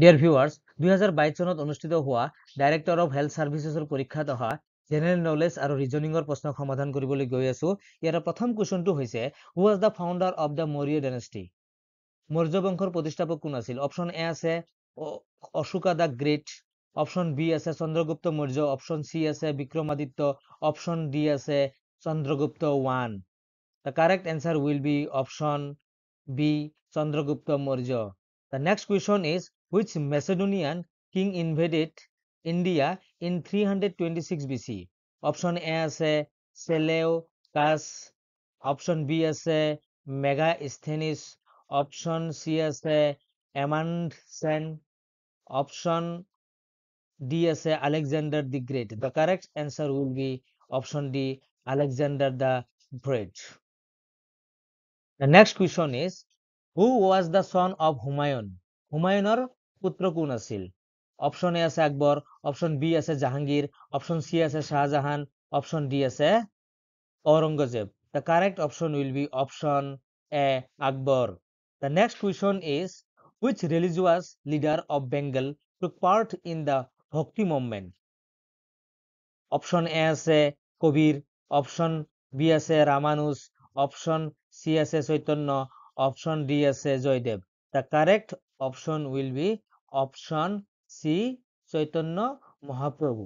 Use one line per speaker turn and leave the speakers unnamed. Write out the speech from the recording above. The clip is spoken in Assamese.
ডিয়াৰ ভিউৱাৰ্স 2022 চনত অনুষ্ঠিত হোৱা ডাইৰেক্টৰ অফ হেল্থ সাৰ্ভিসেছৰ পৰীক্ষাত অহা জেনাৰেল নলেজ আৰু ৰিজনিঙৰ প্ৰশ্ন সমাধান কৰিবলৈ গৈ আছো। ইয়াৰ প্ৰথম কোৱেশ্চনটো হৈছে who was the founder of the Maurya dynasty? Maurya বংশৰ প্ৰতিষ্ঠাপক কোন আছিল? অপশ্যন এ আছে Ashoka the great, option B আছে চন্দ্ৰগুপ্ত মৌৰ্য, অপশ্যন চি আছে বিক্ৰমাদিত্য, অপশ্যন ডি আছে Chandragupta one. The correct answer will be option B, Chandragupta Maurya. The next question is, which Macedonian king invaded India in 326 BC? Option A আছে Seleucus, option B আছে Megasthenes, option C আছে Amundsen, option D আছে Alexander the Great. The correct answer will be option D, Alexander the Great. The next question is, who was the son of Humayun? হুমায়ুনৰ পুত্ৰ কোন আছিল? অপশ্যন এ আছে আকবৰ, অপশ্যন বি আছে জাহাংগীৰ, অপশ্যন চি আছে শাহজাহান, অপশ্যন ডি আছে Aurangzeb. The correct option will be option A, Akbar. The next question is, which religious leader of Bengal took part in the Bhakti movement? Option A আছে কবির, অপশ্যন বি আছে রামানুজ, অপশ্যন সি আছে চৈতন্য, অপশ্যন ডি আছে Jayadev. The correct option will be option C, Chaitanya Mahaprabhu.